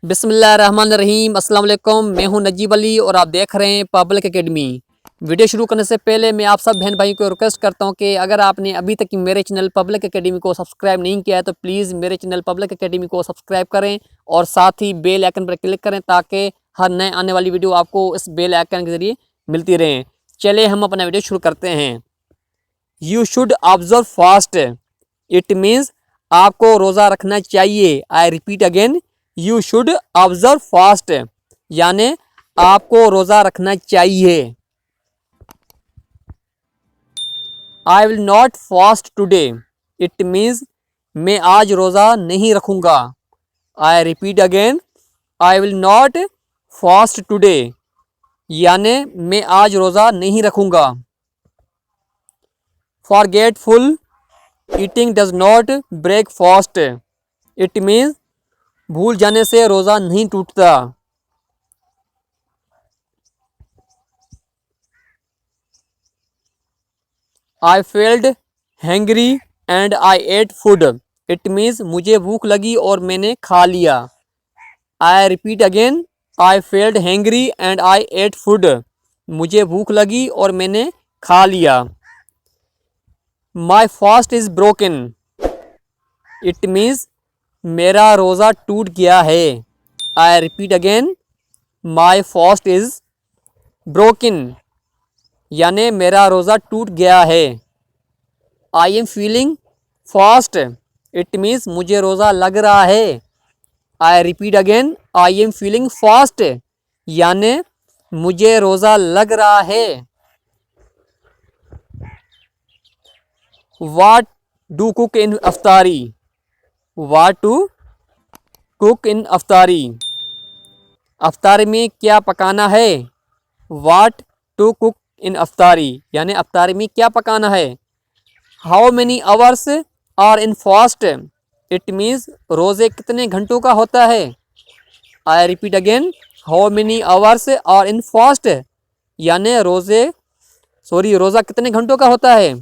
बिस्मिल्लाहिर्रहमानिर्रहीम। अस्सलाम वालेकुम। मैं हूं नजीब अली और आप देख रहे हैं पब्लिक एकेडमी। वीडियो शुरू करने से पहले मैं आप सब बहन भाई को रिक्वेस्ट करता हूं कि अगर आपने अभी तक मेरे चैनल पब्लिक एकेडमी को सब्सक्राइब नहीं किया है तो प्लीज़ मेरे चैनल पब्लिक एकेडमी को सब्सक्राइब करें और साथ ही बेल आइकन पर क्लिक करें ताकि हर नए आने वाली वीडियो आपको इस बेल आइकन के ज़रिए मिलती रहें। चलिए हम अपना वीडियो शुरू करते हैं। You should observe fast. It means आपको रोज़ा रखना चाहिए। I repeat again, you should observe fast यानी आपको रोज़ा रखना चाहिए। I will not fast today. It means मैं आज रोज़ा नहीं रखूँगा। I repeat again, I will not fast today यानी मैं आज रोज़ा नहीं रखूँगा। Forgetful eating does not break fast. It means भूल जाने से रोज़ा नहीं टूटता। I felt hungry and I ate food. It means मुझे भूख लगी और मैंने खा लिया। I repeat again, I felt hungry and I ate food. मुझे भूख लगी और मैंने खा लिया। My fast is broken. It means मेरा रोज़ा टूट गया है। I repeat again, my fast is broken यानी मेरा रोज़ा टूट गया है। I am feeling fast. It means मुझे रोज़ा लग रहा है। I repeat again, I am feeling fast यानी मुझे रोज़ा लग रहा है। What do cook in iftari. What to cook in iftari. अफ्तारी में क्या पकाना है। वाट टू कुक इन अफ्तारी यानी अफ्तारी में क्या पकाना है। How many hours are in fast. It means रोज़े कितने घंटों का होता है। I repeat again, how many hours are in fast यानी रोज़ा कितने घंटों का होता है।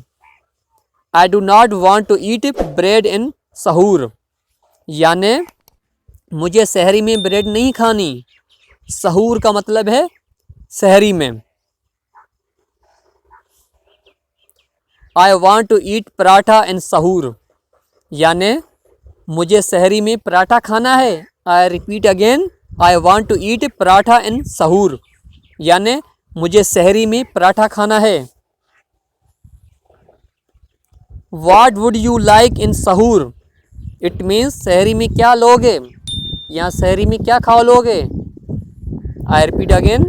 I do not want to eat bread in suhoor यानी मुझे सहरी में ब्रेड नहीं खानी। सहूर का मतलब है सहरी में। I want to eat paratha in suhoor यानी मुझे सहरी में पराठा खाना है। I repeat again, I want to eat paratha in suhoor यानी मुझे सहरी में पराठा खाना है। What would you like in suhoor. It means सहरी में क्या लोगे या सहरी में क्या खा लोगे। आई repeat again,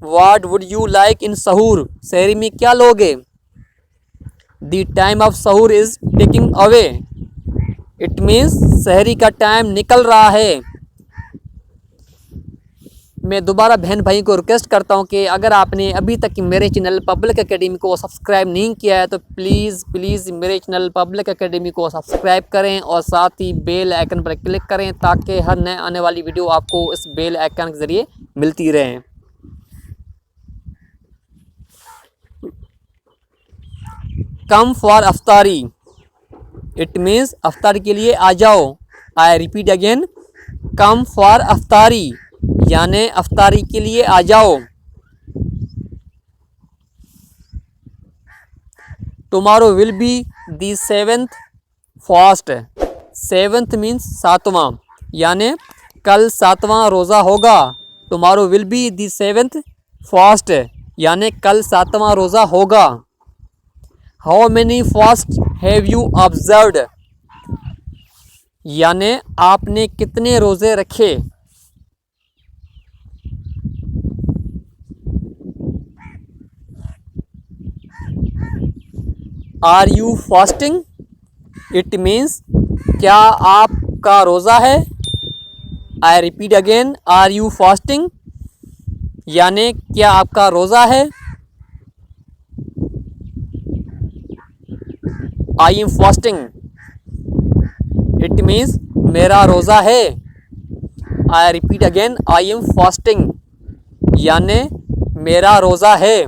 watt would you like in सहूर सहरी में क्या लोगे। द टाइम ऑफ सहूर is taking away. It means सहरी का टाइम निकल रहा है। मैं दोबारा बहन भाई को रिक्वेस्ट करता हूं कि अगर आपने अभी तक मेरे चैनल पब्लिक एकेडमी को सब्सक्राइब नहीं किया है तो प्लीज़ मेरे चैनल पब्लिक एकेडमी को सब्सक्राइब करें और साथ ही बेल आइकन पर क्लिक करें ताकि हर नए आने वाली वीडियो आपको इस बेल आइकन के ज़रिए मिलती रहे। Come for iftari. It means अफ्तारी के लिए आ जाओ। I repeat again, come for iftari यानी अफ्तारी के लिए आ जाओ। Tomorrow will be the 7th fast. 7th means 7वां यानी कल 7वां रोज़ा होगा। Tomorrow will be the 7th fast यानी कल 7वां रोज़ा होगा। How many fast have you observed यानी आपने कितने रोज़े रखे। Are you fasting. It means क्या आपका रोज़ा है। I repeat again, are you fasting यानी क्या आपका रोज़ा है। I am fasting. It means मेरा रोज़ा है। I repeat again, I am fasting यानी मेरा रोज़ा है।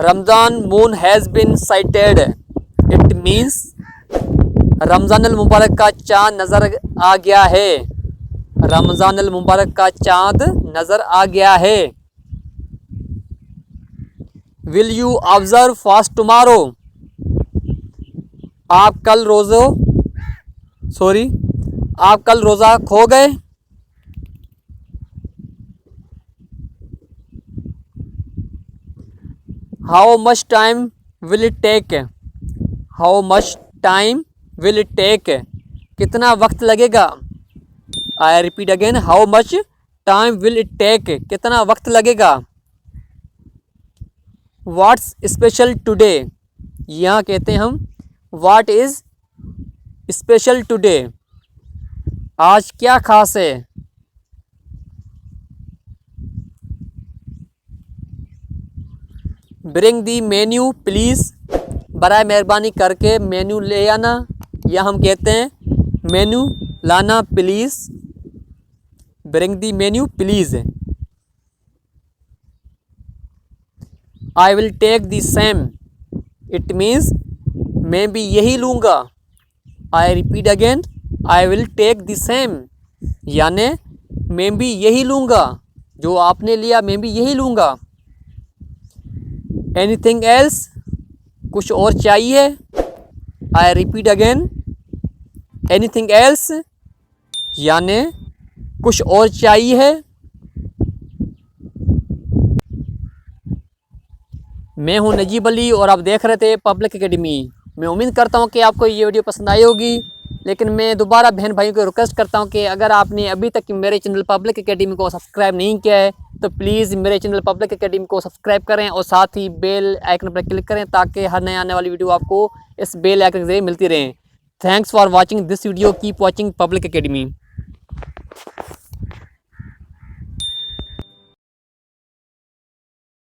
Ramadan moon has been sighted. It means Ramzan अल मुबारक का चाँद नज़र आ गया है। रमज़ान अल मुबारक का चाँद नज़र आ गया है। Will you observe fast tomorrow? आप कल रोज़ा खो गए। How much time will it take? How much time will it take? कितना वक्त लगेगा? I repeat again, how much time will it take? कितना वक्त लगेगा? What's special today? यहाँ कहते हैं हम व्हाट इज़ स्पेशल टुडे? आज क्या खास है? Bring the menu please? बराए मेहरबानी करके मेन्यू ले आना, या हम कहते हैं मेन्यू लाना please. Bring the menu please. I will take the same, it means मैं भी यही लूँगा। I repeat again, I will take the same, यानी मैं भी यही लूँगा, जो आपने लिया मैं भी यही लूँगा। Anything else? कुछ और चाहिए? I repeat again, anything else, यानी कुछ और चाहिए। मैं हूं नजीब अली और आप देख रहे थे पब्लिक एकेडमी। मैं उम्मीद करता हूं कि आपको ये वीडियो पसंद आई होगी, लेकिन मैं दोबारा बहन भाइयों को रिक्वेस्ट करता हूं कि अगर आपने अभी तक मेरे चैनल पब्लिक एकेडमी को सब्सक्राइब नहीं किया है तो प्लीज़ मेरे चैनल पब्लिक एकेडमी को सब्सक्राइब करें और साथ ही बेल आइकन पर क्लिक करें ताकि हर नए आने वाली वीडियो आपको इस बेल आइकन के जरिए मिलती रहे। Thanks for watching this video, keep watching public academy.